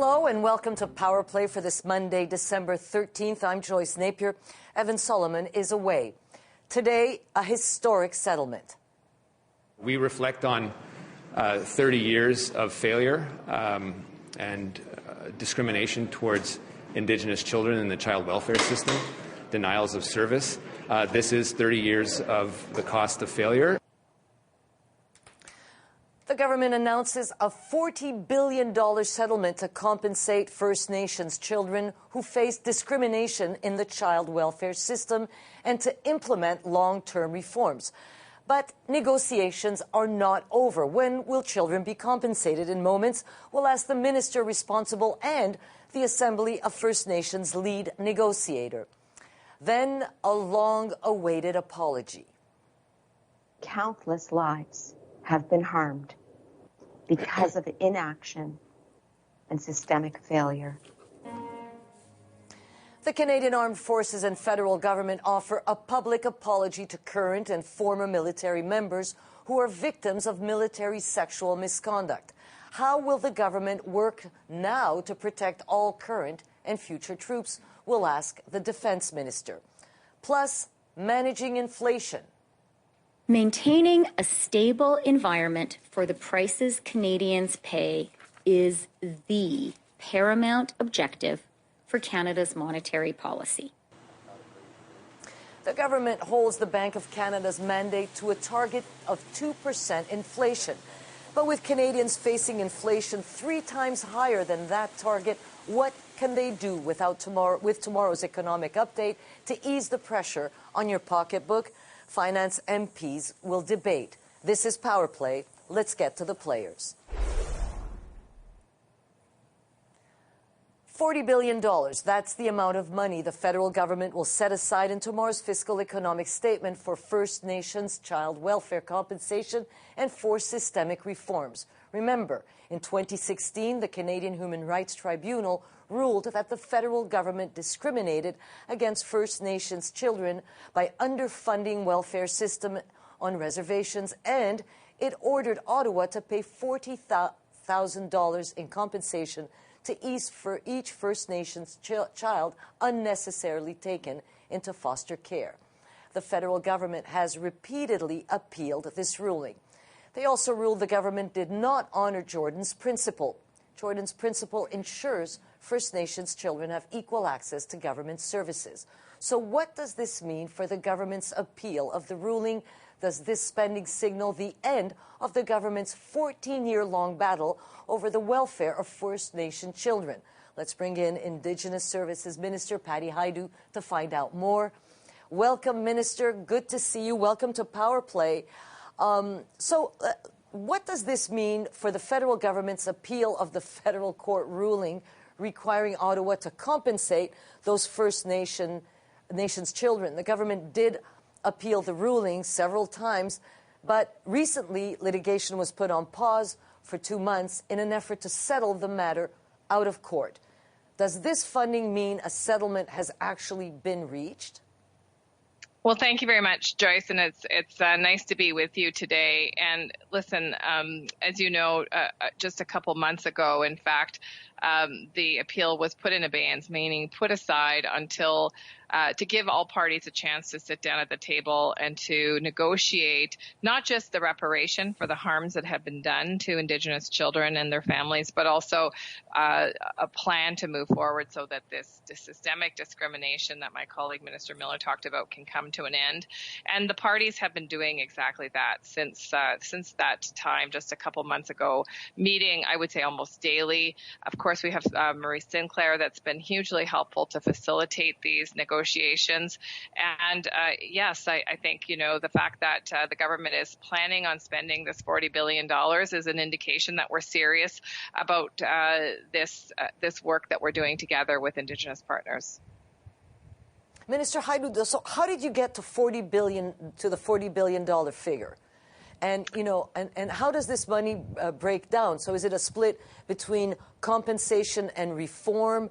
Hello and welcome to Power Play for this Monday, December 13th. I'm Joyce Napier. Evan Solomon is away. Today, a historic settlement. We reflect on 30 years of failure and discrimination towards Indigenous children in the child welfare system, denials of service. This is 30 years of the cost of failure. The government announces a $40 billion settlement to compensate First Nations children who face discrimination in the child welfare system and to implement long-term reforms. But negotiations are not over. When will children be compensated? In moments, we'll ask the minister responsible and the Assembly of First Nations lead negotiator. Then a long-awaited apology. Countless lives have been harmed because of inaction and systemic failure. The Canadian Armed Forces and federal government offer a public apology to current and former military members who are victims of military sexual misconduct. How will the government work now to protect all current and future troops? We'll ask the defense minister. Plus, managing inflation. Maintaining a stable environment for the prices Canadians pay is the paramount objective for Canada's monetary policy. The government holds the Bank of Canada's mandate to a target of 2% inflation. But with Canadians facing inflation 3 times higher than that target, what can they do with tomorrow's economic update to ease the pressure on your pocketbook? Finance MPs will debate. This is Power Play. Let's get to the players. $40 billion, that's the amount of money the federal government will set aside in tomorrow's fiscal economic statement for First Nations child welfare compensation and for systemic reforms. Remember, in 2016, the Canadian Human Rights Tribunal ruled that the federal government discriminated against First Nations children by underfunding welfare system on reservations, and it ordered Ottawa to pay $40,000 in compensation to each First Nations child unnecessarily taken into foster care. The federal government has repeatedly appealed this ruling. They also ruled the government did not honor Jordan's principle. Jordan's principle ensures First Nations children have equal access to government services. So what does this mean for the government's appeal of the ruling? Does this spending signal the end of the government's 14-year-long battle over the welfare of First Nation children? Let's bring in Indigenous Services Minister Patty Hajdu to find out more. Welcome, Minister. Good to see you. Welcome to Power Play. What does this mean for the federal government's appeal of the federal court ruling requiring Ottawa to compensate those First Nations children? The government did appeal the ruling several times, but recently litigation was put on pause for 2 months in an effort to settle the matter out of court. Does this funding mean a settlement has actually been reached? Well, thank you very much, Joyce, and it's nice to be with you today. And listen, as you know, just a couple months ago, in fact, the appeal was put in abeyance, meaning put aside until to give all parties a chance to sit down at the table and to negotiate not just the reparation for the harms that have been done to Indigenous children and their families, but also a plan to move forward so that this systemic discrimination that my colleague Minister Miller talked about can come to an end. And the parties have been doing exactly that since that time, just a couple months ago, meeting, I would say, almost daily. Of course, we have Marie Sinclair that's been hugely helpful to facilitate these negotiations. And yes, I think, the fact that the government is planning on spending this $40 billion is an indication that we're serious about this work that we're doing together with Indigenous partners. Minister Hajdu, so how did you get to the $40 billion figure? And, and how does this money break down? So is it a split between compensation and reform?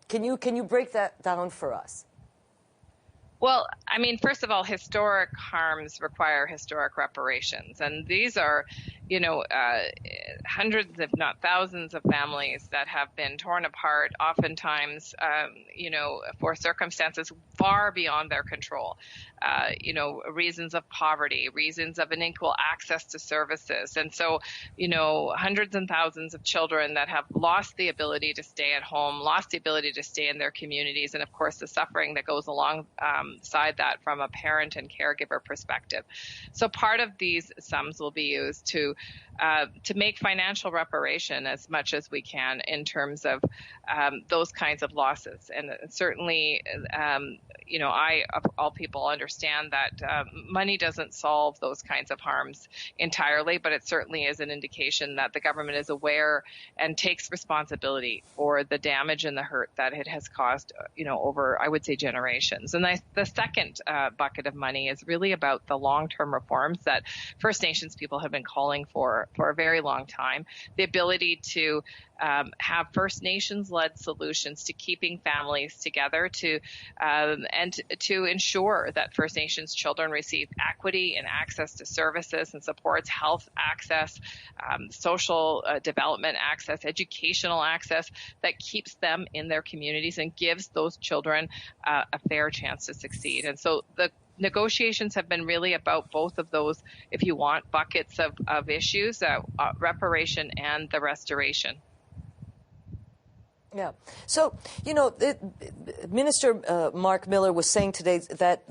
Can you break that down for us? Well, I mean, first of all, historic harms require historic reparations. And these are hundreds, if not thousands, of families that have been torn apart, oftentimes, for circumstances far beyond their control. Reasons of poverty, reasons of unequal access to services. And so, hundreds and thousands of children that have lost the ability to stay at home, lost the ability to stay in their communities, and of course the suffering that goes alongside that from a parent and caregiver perspective. So part of these sums will be used to make financial reparation as much as we can in terms of those kinds of losses. And certainly, I, of all people, understand that money doesn't solve those kinds of harms entirely, but it certainly is an indication that the government is aware and takes responsibility for the damage and the hurt that it has caused, over, I would say, generations. And the second bucket of money is really about the long-term reforms that First Nations people have been calling for a very long time. The ability to have First Nations-led solutions to keeping families together, and to ensure that First Nations children receive equity and access to services and supports, health access, social development access, educational access that keeps them in their communities and gives those children a fair chance to succeed. And so the negotiations have been really about both of those, if you want, buckets of issues, reparation and the restoration. Yeah. So, Minister Mark Miller was saying today that,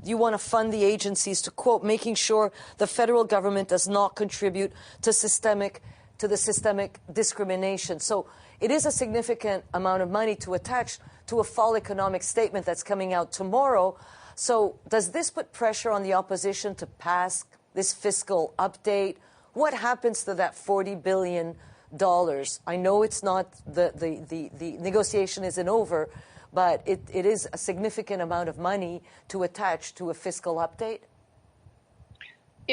you want to fund the agencies to, quote, making sure the federal government does not contribute to the systemic discrimination. So it is a significant amount of money to attach to a fall economic statement that's coming out tomorrow. So does this put pressure on the opposition to pass this fiscal update? What happens to that $40 billion? I know it's not, the negotiation isn't over, but it is a significant amount of money to attach to a fiscal update.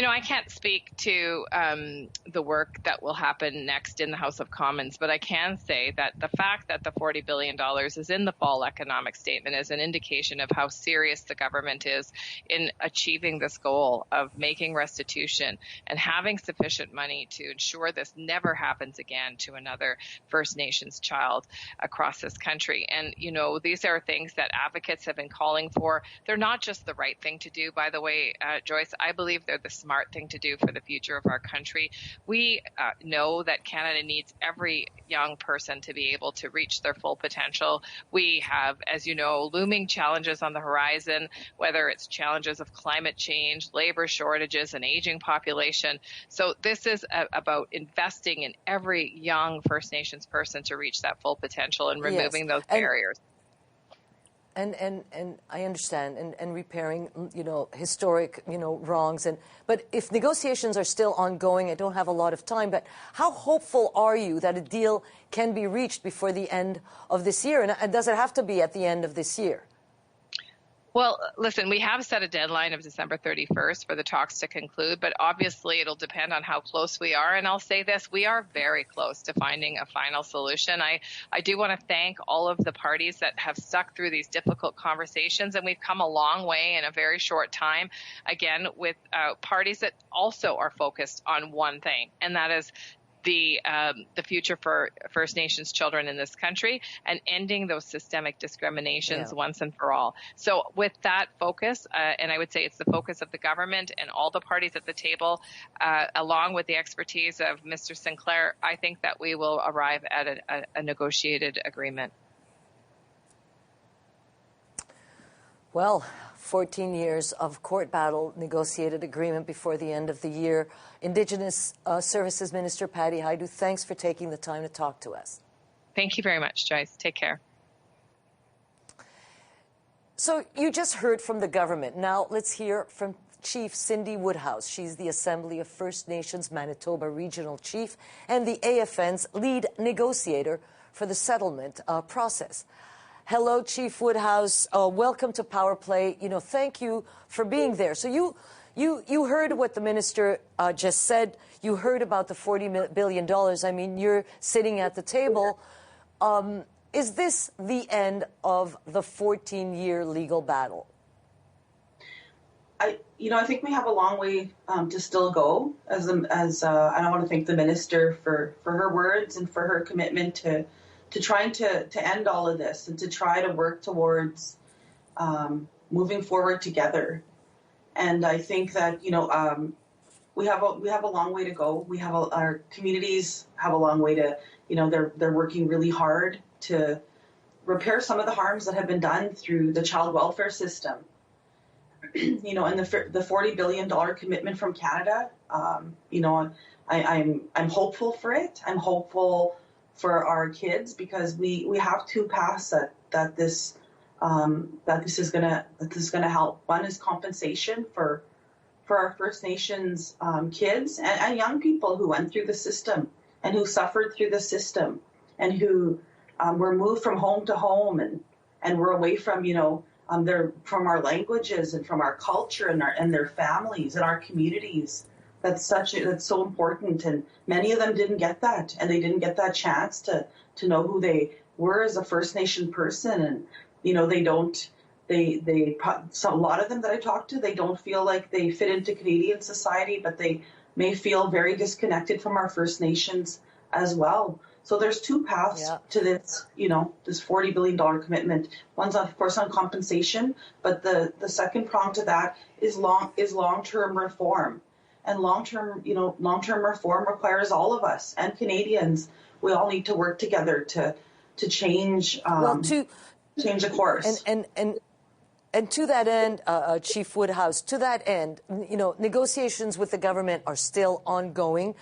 I can't speak to the work that will happen next in the House of Commons, but I can say that the fact that the $40 billion is in the fall economic statement is an indication of how serious the government is in achieving this goal of making restitution and having sufficient money to ensure this never happens again to another First Nations child across this country. And, these are things that advocates have been calling for. They're not just the right thing to do, by the way, Joyce. I believe they're the smart thing to do for the future of our country. We know that Canada needs every young person to be able to reach their full potential. We have, as you know, looming challenges on the horizon, whether it's challenges of climate change, labor shortages, and aging population. So this is about investing in every young First Nations person to reach that full potential and removing those barriers. And I understand, and repairing, historic, wrongs. But if negotiations are still ongoing, I don't have a lot of time, but how hopeful are you that a deal can be reached before the end of this year? And does it have to be at the end of this year? Well, listen, we have set a deadline of December 31st for the talks to conclude, but obviously it'll depend on how close we are. And I'll say this, we are very close to finding a final solution. I do want to thank all of the parties that have stuck through these difficult conversations, and we've come a long way in a very short time, again, with parties that also are focused on one thing, and that is the future for First Nations children in this country and ending those systemic discriminations once and for all. So with that focus, and I would say it's the focus of the government and all the parties at the table, along with the expertise of Mr. Sinclair, I think that we will arrive at a negotiated agreement. Well, 14 years of court battle, negotiated agreement before the end of the year. Indigenous Services Minister Patty Hajdu, thanks for taking the time to talk to us. Thank you very much, Joyce. Take care. So you just heard from the government. Now let's hear from Chief Cindy Woodhouse. She's the Assembly of First Nations Manitoba Regional Chief and the AFN's lead negotiator for the settlement process. Hello, Chief Woodhouse. Welcome to Power Play. Thank you for being there. So you heard what the minister just said. You heard about the $40 billion. I mean, you're sitting at the table. Is this the end of the 14-year legal battle? I think we have a long way to still go. And I want to thank the minister for her words and for her commitment to trying to end all of this and to try to work towards moving forward together. And I think that we have a long way to go. Our communities have a long way to they're working really hard to repair some of the harms that have been done through the child welfare system. And the $40 billion commitment from Canada, I'm hopeful for it. I'm hopeful for our kids because we have to pass that this is gonna help. One is compensation for our First Nations kids and young people who went through the system and who suffered through the system and who were moved from home to home and were away from from our languages and from our culture and their families and our communities. That's so important, and many of them didn't get that, and they didn't get that chance to know who they were as a First Nation person, and a lot of them that I talked to, they don't feel like they fit into Canadian society, but they may feel very disconnected from our First Nations as well. So there's two paths to this, this $40 billion commitment. One's, of course, on compensation, but the second prong to that is long-term reform. And long-term reform requires all of us and Canadians. We all need to work together to change change the course. And to that end, Chief Woodhouse, negotiations with the government are still ongoing.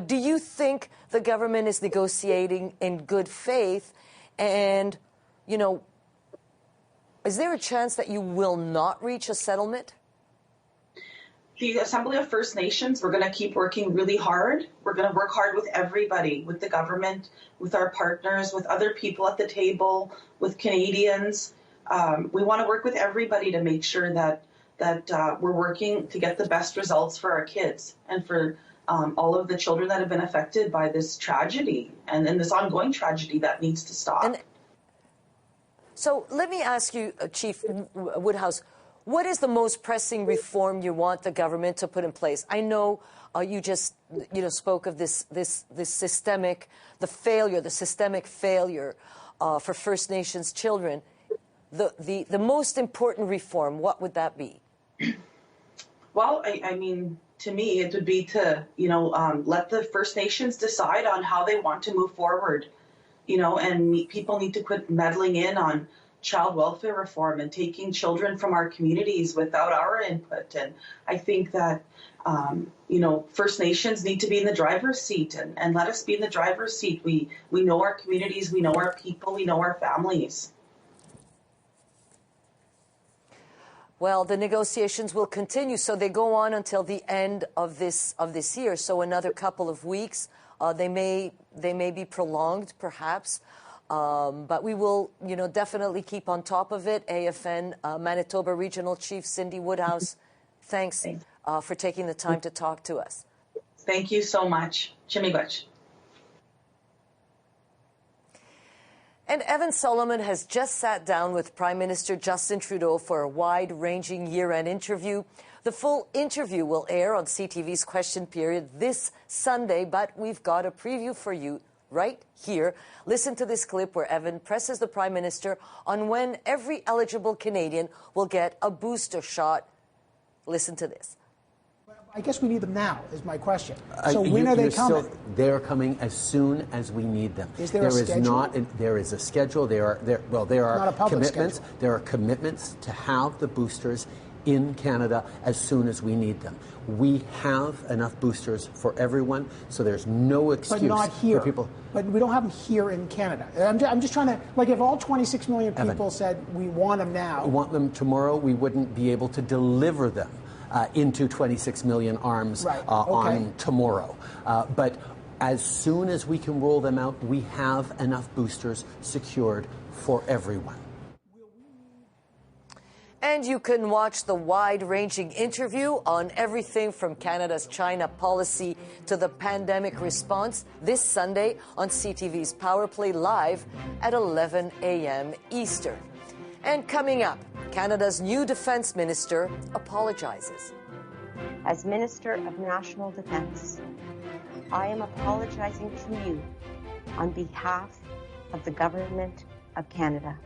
Do you think the government is negotiating in good faith? And, is there a chance that you will not reach a settlement? The Assembly of First Nations, we're going to keep working really hard. We're going to work hard with everybody, with the government, with our partners, with other people at the table, with Canadians. We want to work with everybody to make sure that we're working to get the best results for our kids and for all of the children that have been affected by this tragedy and this ongoing tragedy that needs to stop. And so let me ask you, Chief Woodhouse, what is the most pressing reform you want the government to put in place? I know you just spoke of this systemic failure for First Nations children. The most important reform, what would that be? Well, I mean, to me, it would be to, let the First Nations decide on how they want to move forward, and people need to quit meddling in on child welfare reform and taking children from our communities without our input. And I think that, First Nations need to be in the driver's seat and let us be in the driver's seat. We know our communities, we know our people, we know our families. Well, the negotiations will continue, so they go on until the end of this year. So another couple of weeks. They may be prolonged, perhaps, but we will, definitely keep on top of it. AFN Manitoba Regional Chief Cindy Woodhouse, thanks for taking the time to talk to us. Thank you so much. Chimigwech. And Evan Solomon has just sat down with Prime Minister Justin Trudeau for a wide-ranging year-end interview. The full interview will air on CTV's Question Period this Sunday, but we've got a preview for you right here. Listen to this clip where Evan presses the Prime Minister on when every eligible Canadian will get a booster shot. Listen to this. I guess we need them now, is my question. So when are they coming? They're coming as soon as we need them. Is there a schedule? There is a schedule. There are commitments. Schedule. There are commitments to have the boosters in Canada as soon as we need them. We have enough boosters for everyone, so there's no excuse but not here. for people. But we don't have them here in Canada. I'm just trying to, if all 26 million people said we want them now. We want them tomorrow, we wouldn't be able to deliver them into 26 million arms on tomorrow. But as soon as we can roll them out, we have enough boosters secured for everyone. And you can watch the wide-ranging interview on everything from Canada's China policy to the pandemic response this Sunday on CTV's Power Play Live at 11 a.m. Eastern. And coming up, Canada's new Defence Minister apologizes. As Minister of National Defence, I am apologizing to you on behalf of the Government of Canada.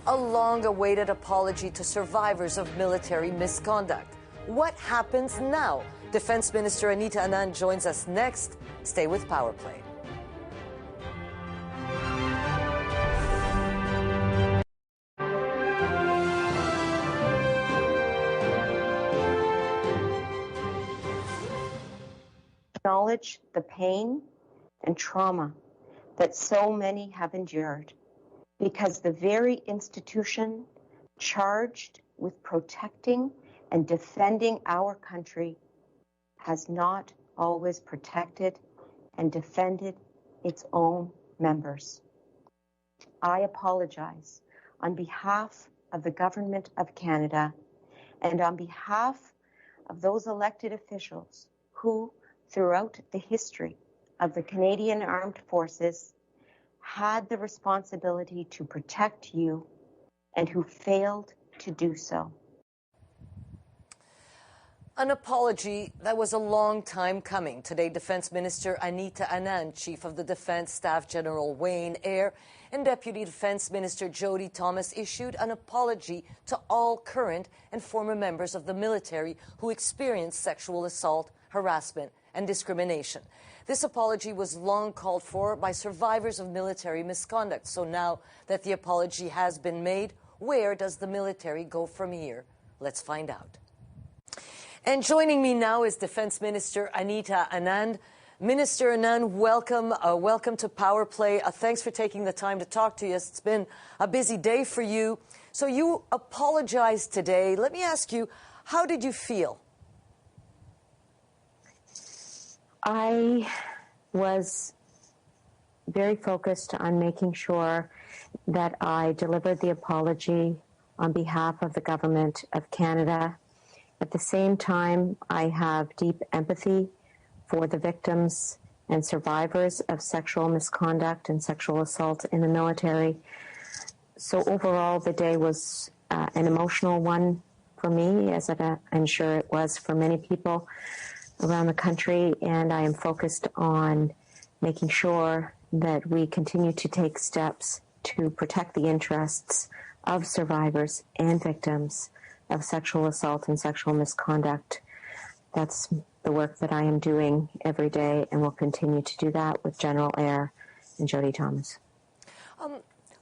A long-awaited apology to survivors of military misconduct. What happens now? Defense Minister Anita Anand joins us next. Stay with Power Play. Acknowledge the pain and trauma that so many have endured, because the very institution charged with protecting and defending our country has not always protected and defended its own members. I apologize on behalf of the Government of Canada and on behalf of those elected officials who, throughout the history of the Canadian Armed Forces, had the responsibility to protect you and who failed to do so. An apology that was a long time coming. Today, Defense Minister Anita Anand, Chief of the Defense Staff General Wayne Eyre, and Deputy Defense Minister Jody Thomas issued an apology to all current and former members of the military who experienced sexual assault, harassment, and discrimination. This apology was long called for by survivors of military misconduct. So now that the apology has been made, where does the military go from here? Let's find out. And joining me now is Defense Minister Anita Anand. Minister Anand, welcome. Welcome to Power Play. Thanks for taking the time to talk to us. It's been a busy day for you. So you apologized today. Let me ask you, how did you feel? I was very focused on making sure that I delivered the apology on behalf of the Government of Canada. At the same time, I have deep empathy for the victims and survivors of sexual misconduct and sexual assault in the military. So overall, the day was an emotional one for me, as I'm sure it was for many people around the country, and I am focused on making sure that we continue to take steps to protect the interests of survivors and victims of sexual assault and sexual misconduct. That's the work that I am doing every day, and will continue to do that with General Eyre and Jody Thomas.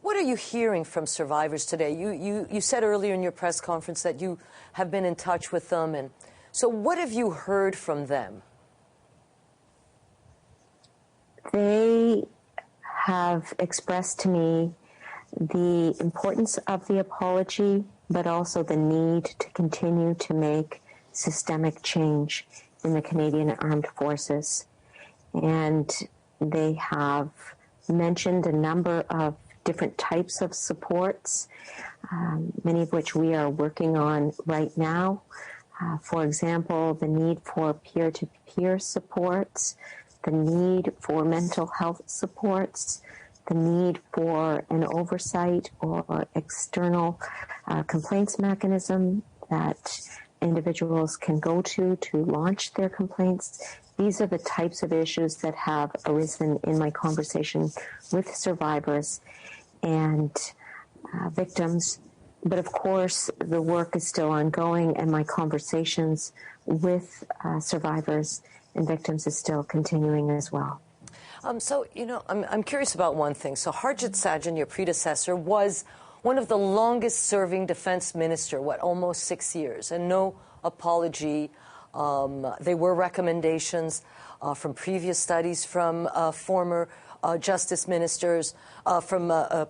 What are you hearing from survivors today? You said earlier in your press conference that you have been in touch with them, and so what have you heard from them? They have expressed to me the importance of the apology, but also the need to continue to make systemic change in the Canadian Armed Forces. And they have mentioned a number of different types of supports, many of which we are working on right now. For example, the need for peer-to-peer supports, the need for mental health supports, the need for an oversight or external complaints mechanism that individuals can go to launch their complaints. These are the types of issues that have arisen in my conversation with survivors and victims. But of course, the work is still ongoing, and my conversations with survivors and victims is still continuing as well. So, I'm curious about one thing. So Harjit Sajjan, your predecessor, was one of the longest-serving defense minister, almost 6 years, and no apology. There were recommendations from previous studies from former justice ministers, from the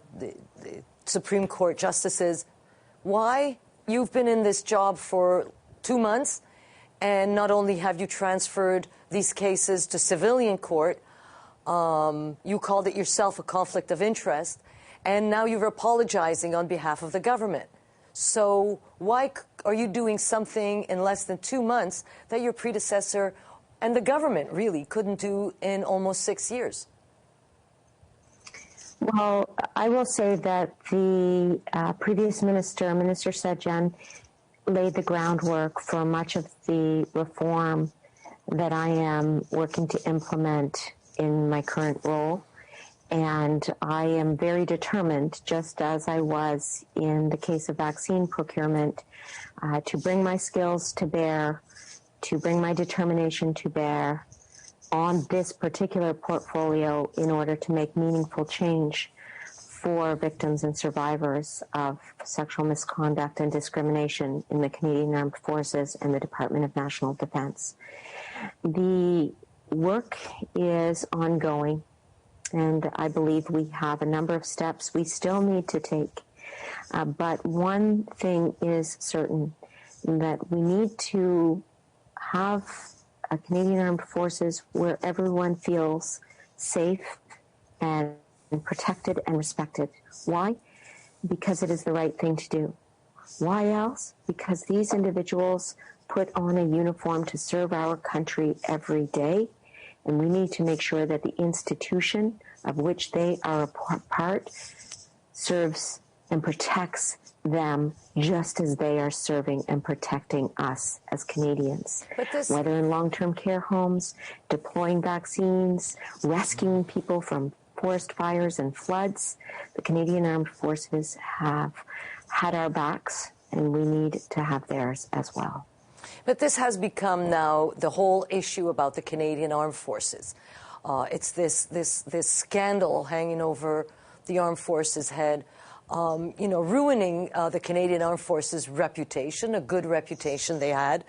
Supreme Court justices. Why? You've been in this job for 2 months, and not only have you transferred these cases to civilian court, you called it yourself a conflict of interest, and now you're apologizing on behalf of the government. So why are you doing something in less than 2 months that your predecessor and the government really couldn't do in almost 6 years? Well, I will say that the previous minister, Minister Sajjan, laid the groundwork for much of the reform that I am working to implement in my current role. And I am very determined, just as I was in the case of vaccine procurement, to bring my skills to bear, to bring my determination to bear on this particular portfolio in order to make meaningful change for victims and survivors of sexual misconduct and discrimination in the Canadian Armed Forces and the Department of National Defence. The work is ongoing, and I believe we have a number of steps we still need to take. But one thing is certain, that we need to have a Canadian Armed Forces where everyone feels safe and protected and respected. Why? Because it is the right thing to do. Why else? Because these individuals put on a uniform to serve our country every day, and we need to make sure that the institution of which they are a part serves and protects them just as they are serving and protecting us as Canadians. Whether in long-term care homes, deploying vaccines, rescuing people from forest fires and floods, the Canadian Armed Forces have had our backs, and we need to have theirs as well. But this has become now the whole issue about the Canadian Armed Forces. It's this scandal hanging over the Armed Forces' head, ruining the Canadian Armed Forces' reputation, a good reputation they had.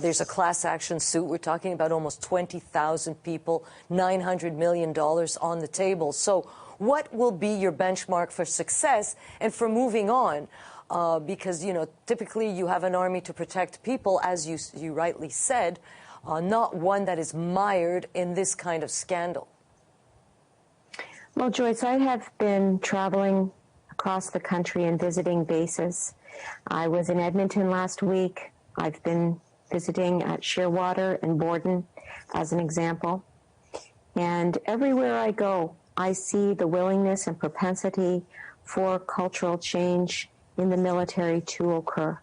There's a class action suit. We're talking about almost 20,000 people, $900 million on the table. So what will be your benchmark for success and for moving on? Because, typically you have an army to protect people, as you rightly said, not one that is mired in this kind of scandal. Well, Joyce, I have been traveling across the country and visiting bases. I was in Edmonton last week. I've been visiting at Shearwater and Borden as an example. And everywhere I go, I see the willingness and propensity for cultural change in the military to occur.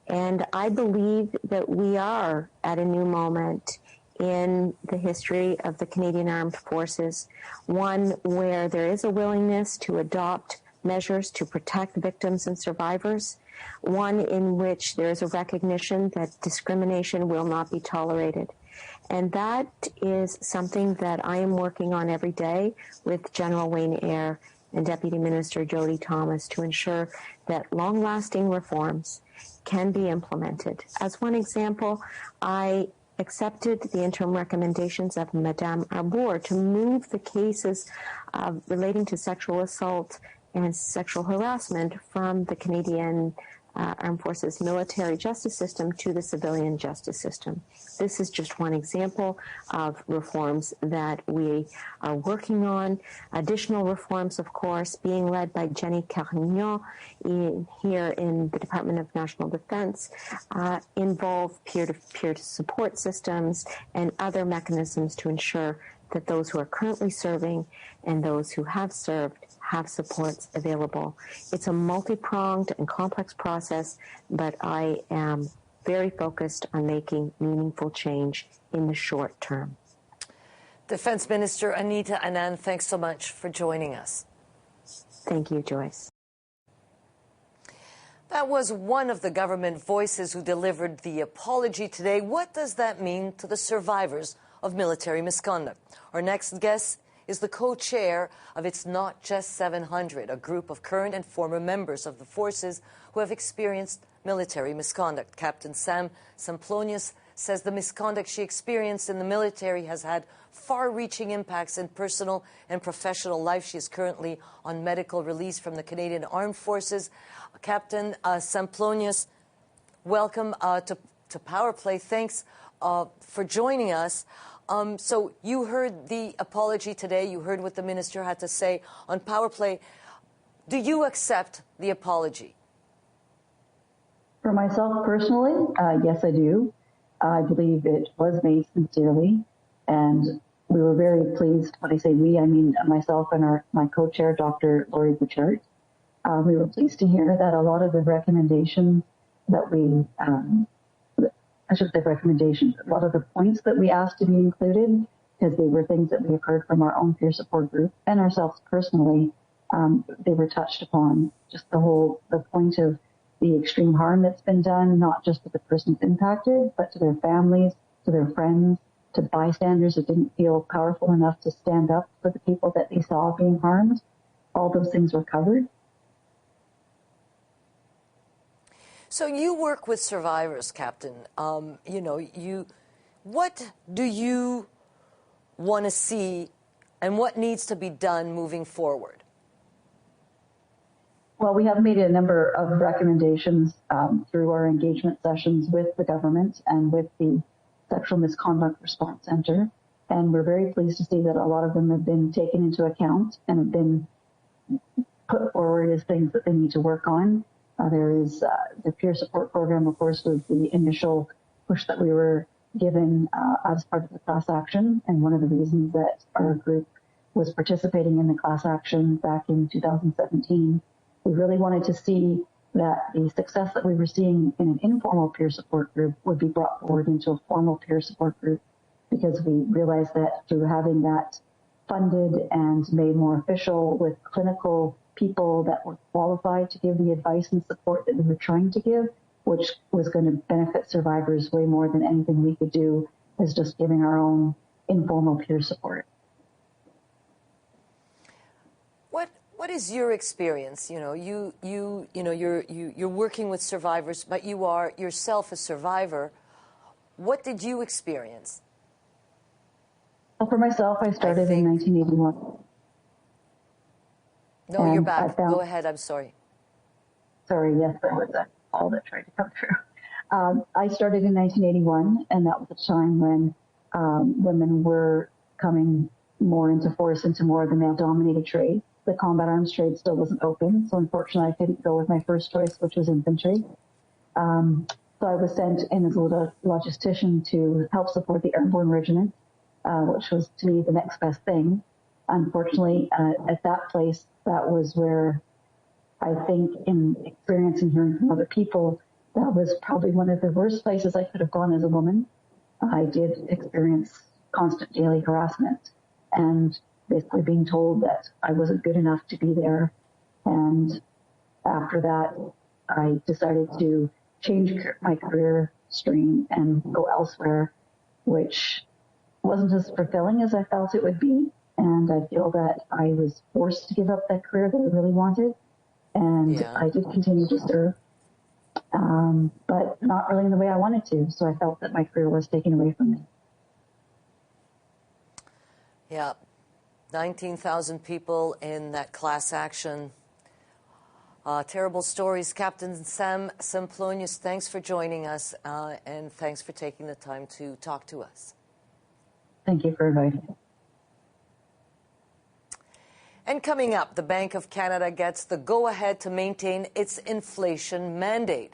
And I believe that we are at a new moment in the history of the Canadian Armed Forces, one where there is a willingness to adopt measures to protect victims and survivors, one in which there is a recognition that discrimination will not be tolerated. And that is something that I am working on every day with General Wayne Eyre and Deputy Minister Jody Thomas to ensure that long-lasting reforms can be implemented. As one example, I accepted the interim recommendations of Madame Arbour to move the cases relating to sexual assault and sexual harassment from the Canadian Armed Forces military justice system to the civilian justice system. This is just one example of reforms that we are working on. Additional reforms, of course, being led by Jenny Carignan here in the Department of National Defence, involve peer-to-peer support systems and other mechanisms to ensure that those who are currently serving and those who have served have supports available. It's a multi-pronged and complex process, but I am very focused on making meaningful change in the short term. Defense Minister Anita Anand, thanks so much for joining us. Thank you, Joyce. That was one of the government voices who delivered the apology today. What does that mean to the survivors of military misconduct? Our next guest is the co-chair of It's Not Just 700, a group of current and former members of the forces who have experienced military misconduct. Captain Sam Samplonius says the misconduct she experienced in the military has had far-reaching impacts in personal and professional life. She is currently on medical release from the Canadian Armed Forces. Captain Samplonius, welcome to Power Play. Thanks for joining us. So you heard the apology today. You heard what the minister had to say on Power Play. Do you accept the apology? For myself personally, yes, I do. I believe it was made sincerely, and we were very pleased. When I say we, I mean myself and my co-chair, Dr. Laurie Bouchard. We were pleased to hear that a lot of the recommendations that a lot of the points that we asked to be included, because they were things that we have heard from our own peer support group and ourselves personally, they were touched upon. Just the point of the extreme harm that's been done, not just to the persons impacted, but to their families, to their friends, to bystanders that didn't feel powerful enough to stand up for the people that they saw being harmed. All those things were covered. So you work with survivors, Captain. What do you want to see and what needs to be done moving forward? Well, we have made a number of recommendations through our engagement sessions with the government and with the Sexual Misconduct Response Center. And we're very pleased to see that a lot of them have been taken into account and have been put forward as things that they need to work on. There is the peer support program, of course, was the initial push that we were given as part of the class action. And one of the reasons that our group was participating in the class action back in 2017, we really wanted to see that the success that we were seeing in an informal peer support group would be brought forward into a formal peer support group, because we realized that through having that funded and made more official with clinical people that were qualified to give the advice and support that we were trying to give, which was going to benefit survivors way more than anything we could do as just giving our own informal peer support. What is your experience? You're working with survivors, but you are yourself a survivor. What did you experience? Well, for myself, I started in 1981. No, and you're back. Go ahead. I'm sorry. Sorry, yes, there was a call that tried to come through. I started in 1981, and that was a time when women were coming more into force into more of the male-dominated trade. The combat arms trade still wasn't open, so unfortunately I couldn't go with my first choice, which was infantry. So I was sent in as a logistician to help support the Airborne Regiment, which was to me the next best thing. Unfortunately, at that place, that was where I think, in experience and hearing from other people, that was probably one of the worst places I could have gone as a woman. I did experience constant daily harassment and basically being told that I wasn't good enough to be there. And after that, I decided to change my career stream and go elsewhere, which wasn't as fulfilling as I felt it would be. And I feel that I was forced to give up that career that I really wanted. And I did continue to serve, but not really in the way I wanted to. So I felt that my career was taken away from me. Yeah. 19,000 people in that class action. Terrible stories. Captain Sam Semplonius, thanks for joining us, and thanks for taking the time to talk to us. Thank you for inviting me. And coming up, the Bank of Canada gets the go-ahead to maintain its inflation mandate.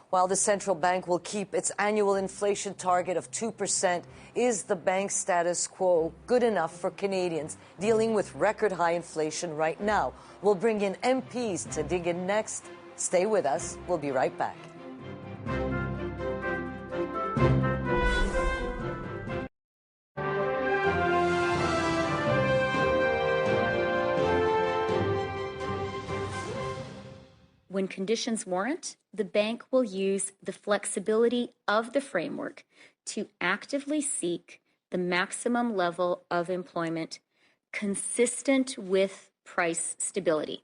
While the central bank will keep its annual inflation target of 2%, is the bank's status quo good enough for Canadians dealing with record-high inflation right now? We'll bring in MPs to dig in next. Stay with us. We'll be right back. When conditions warrant, the bank will use the flexibility of the framework to actively seek the maximum level of employment consistent with price stability.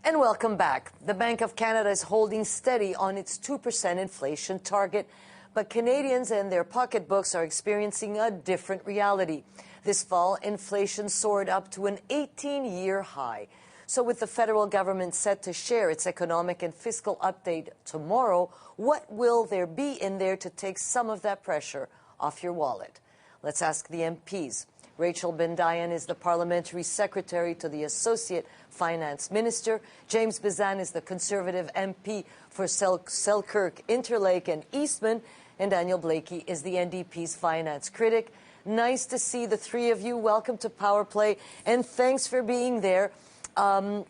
And welcome back. The Bank of Canada is holding steady on its 2% inflation target, but Canadians and their pocketbooks are experiencing a different reality. This fall, inflation soared up to an 18-year high. So with the federal government set to share its economic and fiscal update tomorrow, what will there be in there to take some of that pressure off your wallet? Let's ask the MPs. Rachel Bendayan is the Parliamentary Secretary to the Associate Finance Minister. James Bizan is the Conservative MP for Selkirk, Interlake and Eastman. and Daniel Blakey is the NDP's finance critic. Nice to see the three of you. Welcome to Power Play, and thanks for being there.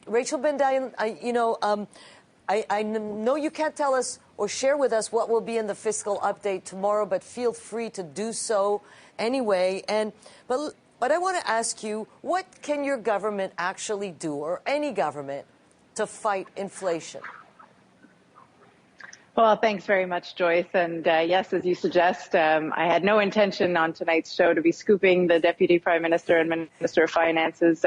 Rachel Bendayan, I know you can't tell us or share with us what will be in the fiscal update tomorrow, but feel free to do so anyway. But I want to ask you, what can your government actually do, or any government, to fight inflation? Well, thanks very much, Joyce. And yes, as you suggest, I had no intention on tonight's show to be scooping the Deputy Prime Minister and Minister of Finance's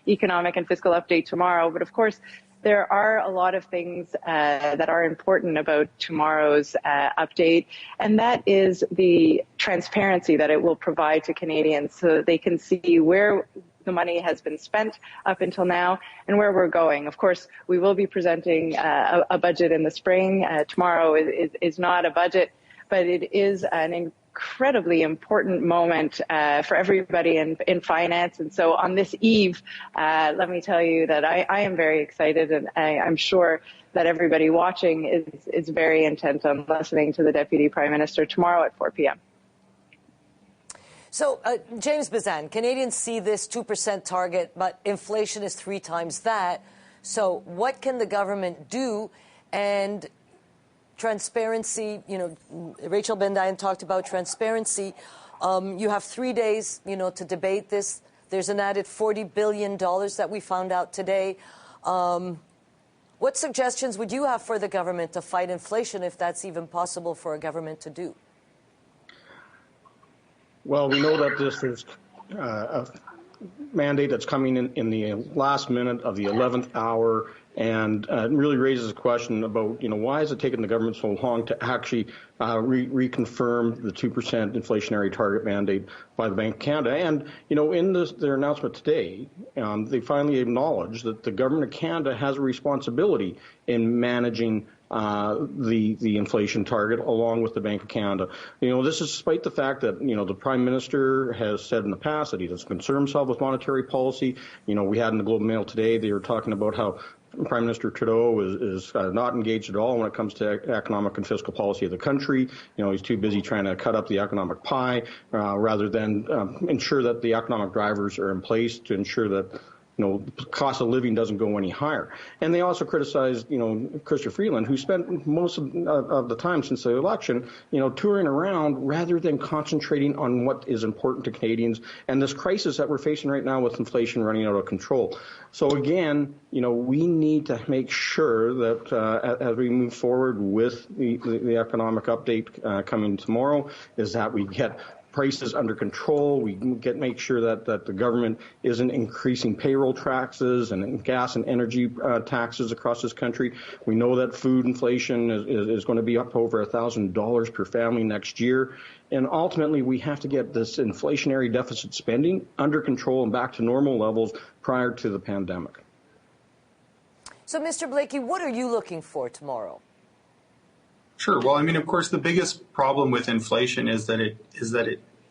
economic and fiscal update tomorrow. But of course, there are a lot of things that are important about tomorrow's update, and that is the transparency that it will provide to Canadians so that they can see where the money has been spent up until now and where we're going. Of course, we will be presenting a budget in the spring. Tomorrow is not a budget, but it is an incredibly important moment for everybody in finance. And so on this eve, let me tell you that I am very excited, and I'm sure that everybody watching is very intent on listening to the Deputy Prime Minister tomorrow at 4 p.m. So, James Bazan, Canadians see this 2% target, but inflation is 3 times that. So what can the government do? And transparency, Rachel Bendayan talked about transparency. You have 3 days, to debate this. There's an added $40 billion that we found out today. What suggestions would you have for the government to fight inflation, if that's even possible for a government to do? Well, we know that this is a mandate that's coming in the last minute of the 11th hour, and it really raises a question about, why is it taking the government so long to actually reconfirm the 2% inflationary target mandate by the Bank of Canada? And, in their announcement today, they finally acknowledged that the government of Canada has a responsibility in managing the inflation target along with the Bank of Canada. This is despite the fact that, the Prime Minister has said in the past that he doesn't concern himself with monetary policy. We had in the Globe and Mail today, they were talking about how Prime Minister Trudeau is not engaged at all when it comes to economic and fiscal policy of the country. He's too busy trying to cut up the economic pie rather than ensure that the economic drivers are in place to ensure that the cost of living doesn't go any higher. And they also criticized, Chrystia Freeland, who spent most of the time since the election, touring around rather than concentrating on what is important to Canadians and this crisis that we're facing right now with inflation running out of control. So again, we need to make sure that as we move forward with the economic update coming tomorrow, is that we get prices under control. We make sure that the government isn't increasing payroll taxes and gas and energy taxes across this country. We know that food inflation is going to be up over $1,000 per family next year. And ultimately, we have to get this inflationary deficit spending under control and back to normal levels prior to the pandemic. So, Mr. Blakey, what are you looking for tomorrow? Sure. Well, of course, the biggest problem with inflation is that it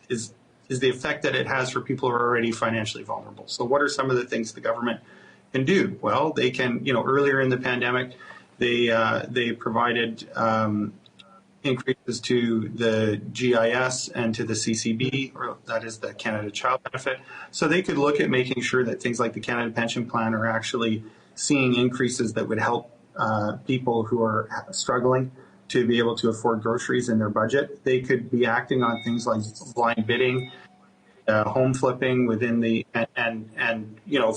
is the effect that it has for people who are already financially vulnerable. So what are some of the things the government can do? Well, they can, earlier in the pandemic, they provided increases to the GIS and to the CCB, or that is the Canada Child Benefit. So they could look at making sure that things like the Canada Pension Plan are actually seeing increases that would help people who are struggling to be able to afford groceries in their budget. They could be acting on things like blind bidding, home flipping within the and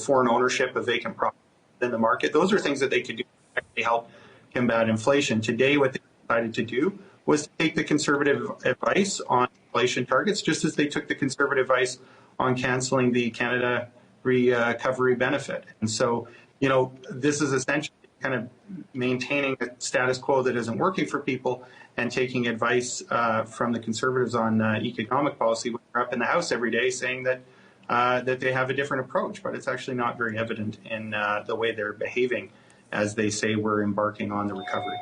foreign ownership of vacant property in the market. Those are things that they could do to actually help combat inflation. Today, what they decided to do was to take the conservative advice on inflation targets, just as they took the conservative advice on canceling the Canada Recovery Benefit. And so, this is essentially kind of maintaining a status quo that isn't working for people and taking advice from the Conservatives on economic policy. We're up in the House every day saying that that they have a different approach, but it's actually not very evident in the way they're behaving as they say we're embarking on the recovery.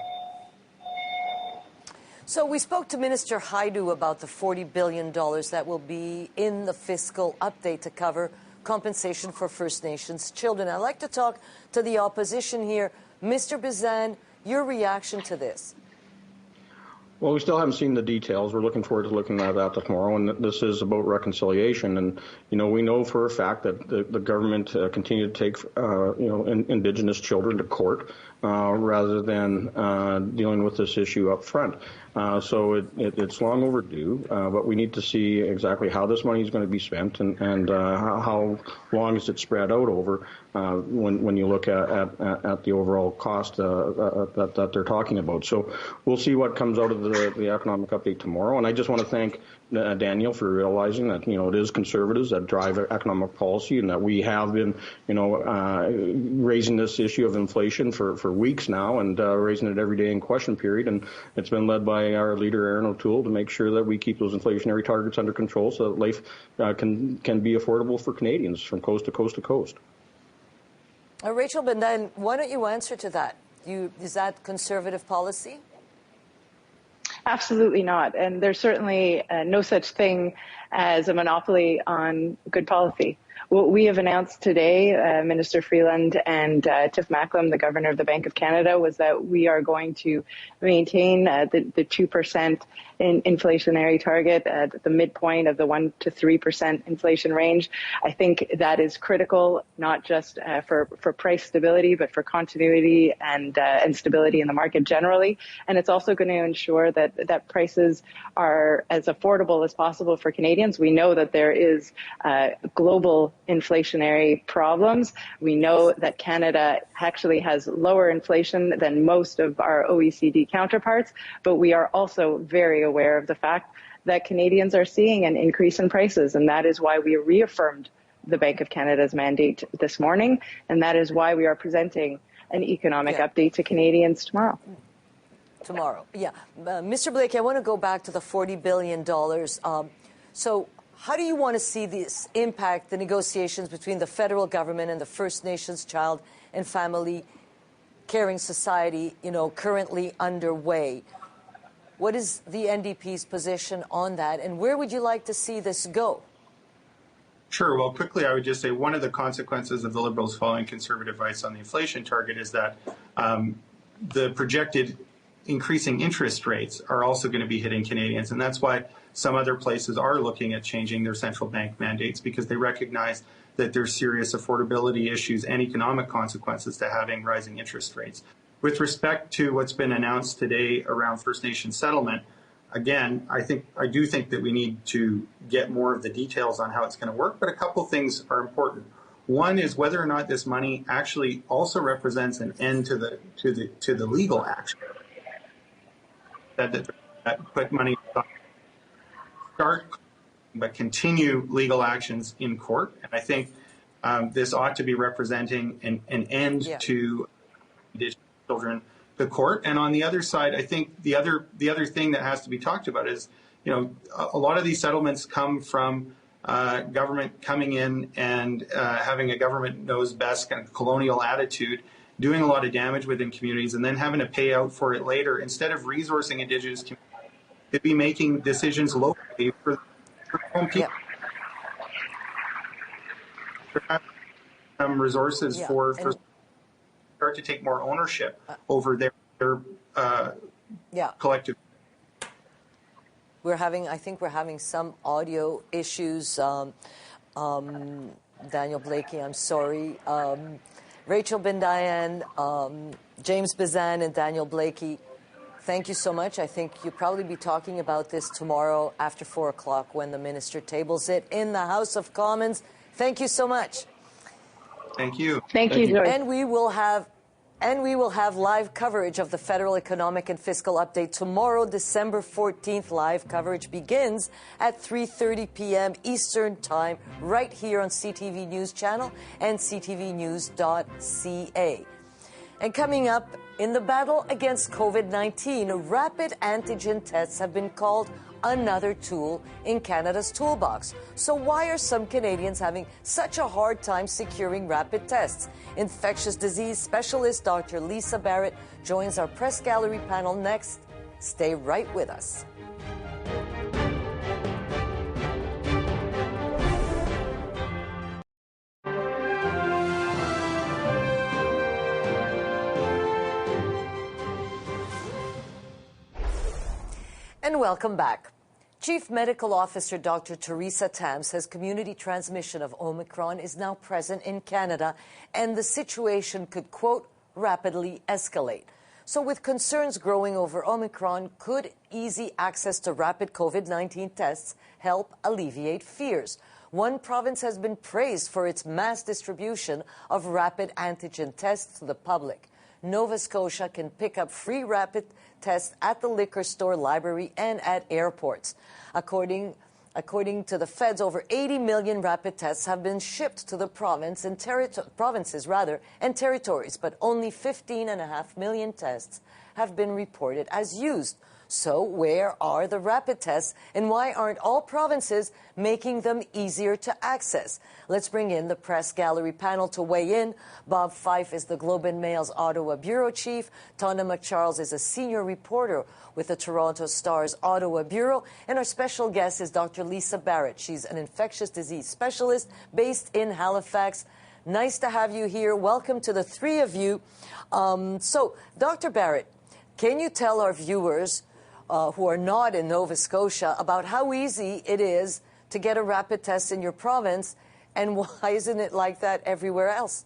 So we spoke to Minister Haidu about the $40 billion that will be in the fiscal update to cover compensation for First Nations children. I'd like to talk to the opposition here. Mr. Bazan, your reaction to this? Well, we still haven't seen the details. We're looking forward to looking at that tomorrow, and this is about reconciliation. And we know for a fact that the government continue to take Indigenous children to court rather than dealing with this issue up front. So it's long overdue, but we need to see exactly how this money is going to be spent and how long is it spread out over when you look at the overall cost that they're talking about. So we'll see what comes out of the economic update tomorrow. And I just want to thank Daniel for realizing that it is conservatives that drive economic policy, and that we have been raising this issue of inflation for weeks now, and raising it every day in question period. And it's been led by our leader Aaron O'Toole to make sure that we keep those inflationary targets under control so that life can be affordable for Canadians from coast to coast to coast. Rachel Bendayan, why don't you answer to that? Is that conservative policy? Absolutely not. And there's certainly no such thing as a monopoly on good policy. What we have announced today, Minister Freeland and Tiff Macklem, the Governor of the Bank of Canada, was that we are going to maintain the 2% inflationary target at the midpoint of the 1% to 3% inflation range. I think that is critical, not just for price stability, but for continuity and stability in the market generally. And it's also going to ensure that prices are as affordable as possible for Canadians. We know that there is global inflationary problems. We know that Canada actually has lower inflation than most of our OECD counterparts, but we are also very aware of the fact that Canadians are seeing an increase in prices, and that is why we reaffirmed the Bank of Canada's mandate this morning, and that is why we are presenting an economic update to Canadians tomorrow. Yeah. Mr. Blakey, I want to go back to the $40 billion. So how do you want to see this impact the negotiations between the federal government and the First Nations Child and Family Caring Society, currently underway? What is the NDP's position on that, and where would you like to see this go? Sure. Well, quickly, I would just say one of the consequences of the Liberals following Conservative advice on the inflation target is that the projected increasing interest rates are also going to be hitting Canadians. And that's why some other places are looking at changing their central bank mandates, because they recognize that there's serious affordability issues and economic consequences to having rising interest rates. With respect to what's been announced today around First Nation settlement, again, I do think that we need to get more of the details on how it's going to work, but a couple things are important. One is whether or not this money actually also represents an end to the legal action. That put money start, but continue legal actions in court. And I think this ought to be representing an end to Indigenous children to court. And on the other side, I think the other thing that has to be talked about is, a lot of these settlements come from government coming in and having a government knows best kind of colonial attitude, doing a lot of damage within communities, and then having to pay out for it later. Instead of resourcing Indigenous communities, to be making decisions locally for home people. Some resources for start to take more ownership over their collective. I think we're having some audio issues. Daniel Blakey, I'm sorry. Rachel Bendayan, James Bizan, and Daniel Blakey, thank you so much. I think you'll probably be talking about this tomorrow after 4 o'clock when the minister tables it in the House of Commons. Thank you so much. Thank you. Thank you, Joyce. And we will have live coverage of the federal economic and fiscal update tomorrow, December 14th. Live coverage begins at 3:30 p.m. Eastern Time, right here on CTV News Channel and ctvnews.ca. And coming up, in the battle against COVID-19, rapid antigen tests have been called another tool in Canada's toolbox. So why are some Canadians having such a hard time securing rapid tests? Infectious disease specialist Dr. Lisa Barrett joins our press gallery panel next. Stay right with us. welcome back. Chief Medical Officer Dr. Teresa Tam says community transmission of Omicron is now present in Canada and the situation could, quote, rapidly escalate. So with concerns growing over Omicron, could easy access to rapid COVID-19 tests help alleviate fears? One province has been praised for its mass distribution of rapid antigen tests to the public. Nova Scotia can pick up free rapid tests at the liquor store, library, and at airports. According to the feds, over 80 million rapid tests have been shipped to the provinces and territories, but only 15.5 million tests have been reported as used. So where are the rapid tests, and why aren't all provinces making them easier to access? Let's bring in the press gallery panel to weigh in. Bob Fife is the Globe and Mail's Ottawa bureau chief. Tonda McCharles is a senior reporter with the Toronto Star's Ottawa bureau. And our special guest is Dr. Lisa Barrett. She's an infectious disease specialist based in Halifax. Nice to have you here. Welcome to the three of you. So, Dr. Barrett, can you tell our viewers who are not in Nova Scotia about how easy it is to get a rapid test in your province, and why isn't it like that everywhere else?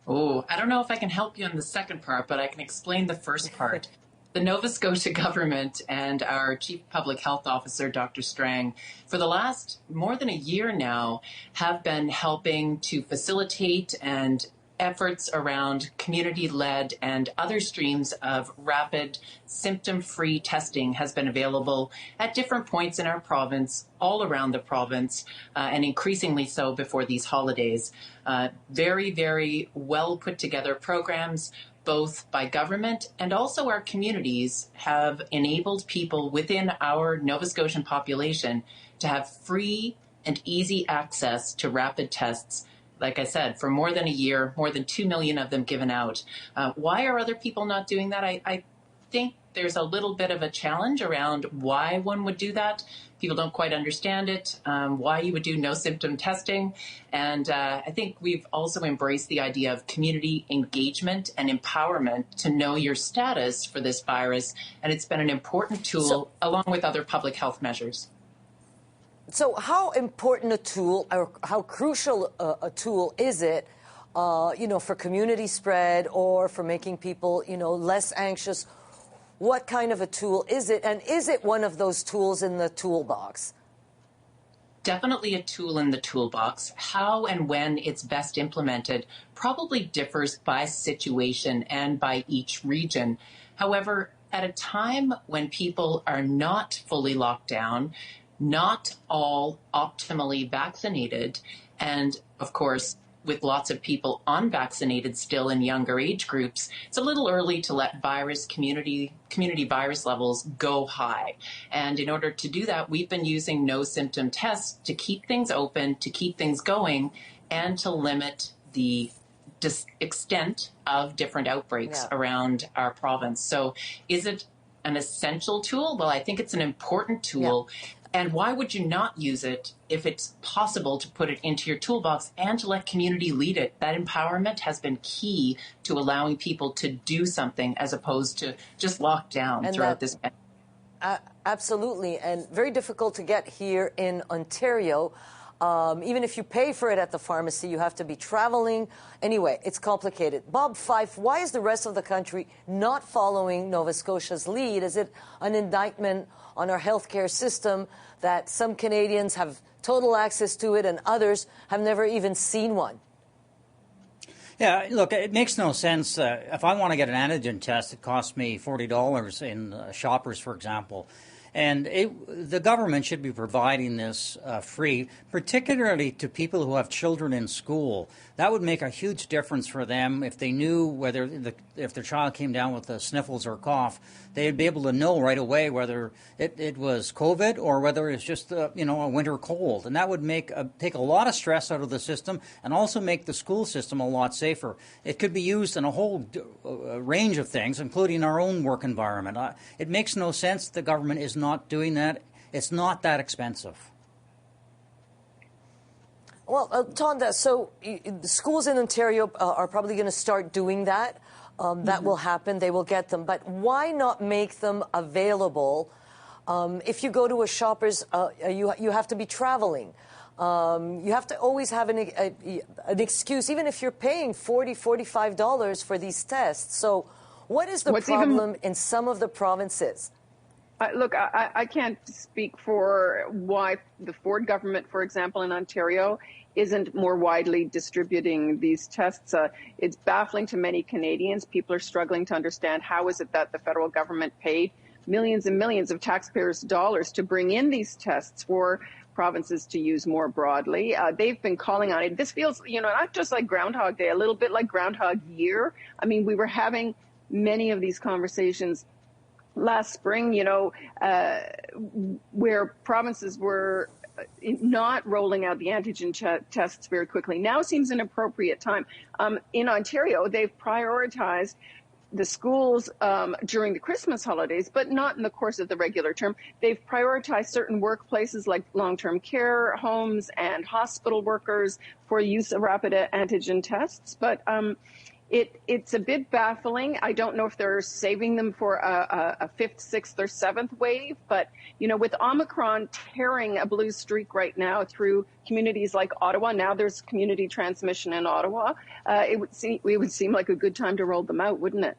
Oh, I don't know if I can help you on the second part, but I can explain the first part. The Nova Scotia government and our Chief Public Health Officer, Dr. Strang, for the last more than a year now, have been helping to facilitate and efforts around community-led and other streams of rapid symptom-free testing has been available at different points in our province, all around the province, and increasingly so before these holidays. Very, very well put together programs, both by government and also our communities, have enabled people within our Nova Scotian population to have free and easy access to rapid tests. Like I said, for more than a year, more than 2 million of them given out. Why are other people not doing that? I think there's a little bit of a challenge around why one would do that. People don't quite understand it, why you would do no symptom testing. And I think we've also embraced the idea of community engagement and empowerment to know your status for this virus. And it's been an important tool along with other public health measures. So how important a tool, or how crucial a tool is it, for community spread or for making people, less anxious? What kind of a tool is it? And is it one of those tools in the toolbox? Definitely a tool in the toolbox. How and when it's best implemented probably differs by situation and by each region. However, at a time when people are not fully locked down, not all optimally vaccinated, and of course, with lots of people unvaccinated still in younger age groups, it's a little early to let community virus levels go high. And in order to do that, we've been using no symptom tests to keep things open, to keep things going, and to limit the extent of different outbreaks around our province. So is it an essential tool? Well, I think it's an important tool. Yeah. And why would you not use it if it's possible to put it into your toolbox and to let community lead it? That empowerment has been key to allowing people to do something as opposed to just lock down throughout this pandemic. Absolutely, and very difficult to get here in Ontario. Even if you pay for it at the pharmacy, you have to be traveling. Anyway, it's complicated. Bob Fife, why is the rest of the country not following Nova Scotia's lead? Is it an indictment on our healthcare system that some Canadians have total access to it and others have never even seen one? Yeah, look, it makes no sense. If I want to get an antigen test, it costs me $40 in Shoppers, for example. And the government should be providing this free, particularly to people who have children in school. That would make a huge difference for them if they knew whether if their child came down with the sniffles or cough, they'd be able to know right away whether it was COVID or whether it's just a winter cold. And that would take a lot of stress out of the system and also make the school system a lot safer. It could be used in a whole range of things, including our own work environment. It makes no sense the government is not doing that. It's not that expensive. Well, Tonda, so the schools in Ontario are probably going to start doing that. That will happen. They will get them. But why not make them available If you go to a Shoppers, you have to be traveling. You have to always have an excuse, even if you're paying $40, $45 for these tests. So what is the problem in some of the provinces? Look, I can't speak for why the Ford government, for example, in Ontario, isn't more widely distributing these tests. It's baffling to many Canadians. People are struggling to understand how is it that the federal government paid millions and millions of taxpayers' dollars to bring in these tests for provinces to use more broadly. They've been calling on it. This feels, not just like Groundhog Day, a little bit like Groundhog Year. I mean, we were having many of these conversations last spring, where provinces were not rolling out the antigen tests very quickly. Now seems an appropriate time. In Ontario, they've prioritized the schools during the Christmas holidays, but not in the course of the regular term. They've prioritized certain workplaces like long-term care homes and hospital workers for use of rapid antigen tests. But it's a bit baffling. I don't know if they're saving them for a fifth, sixth, or seventh wave. But, with Omicron tearing a blue streak right now through communities like Ottawa, now there's community transmission in Ottawa, it would seem like a good time to roll them out, wouldn't it?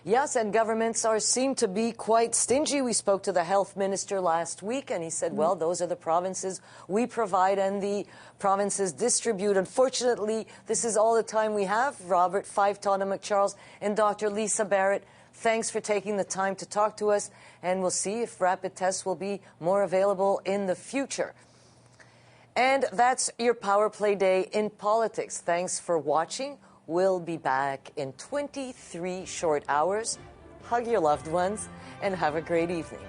Yes, and governments seem to be quite stingy. We spoke to the health minister last week, and he said, well, those are the provinces we provide and the provinces distribute. Unfortunately, this is all the time we have. Robert Fife, Tana McCharles, and Dr. Lisa Barrett, thanks for taking the time to talk to us, and we'll see if rapid tests will be more available in the future. And that's your Power Play Day in politics. Thanks for watching. We'll be back in 23 short hours. Hug your loved ones and have a great evening.